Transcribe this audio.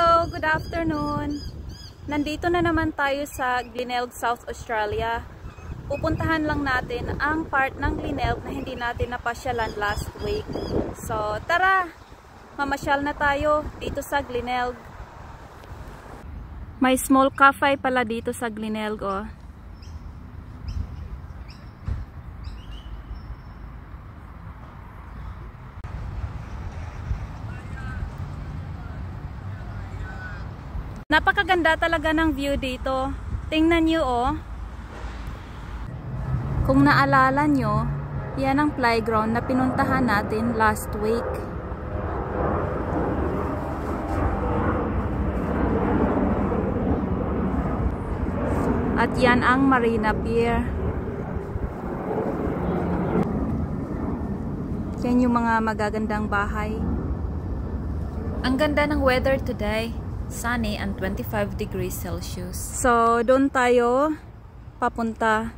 Hello, good afternoon. Nandito na naman tayo sa Glenelg, South Australia. Pupuntahan lang natin ang part ng Glenelg na hindi natin napasyalan last week. So, tara! Mamasyal na tayo dito sa Glenelg. May small cafe pala dito sa Glenelg, oh. Napakaganda talaga ng view dito. Tingnan nyo, oh. Kung naalala nyo, yan ang playground na pinuntahan natin last week. At yan ang Marina Pier. Yan yung mga magagandang bahay. Ang ganda ng weather today. Sunny and 25 degrees Celsius. So, doon tayo papunta.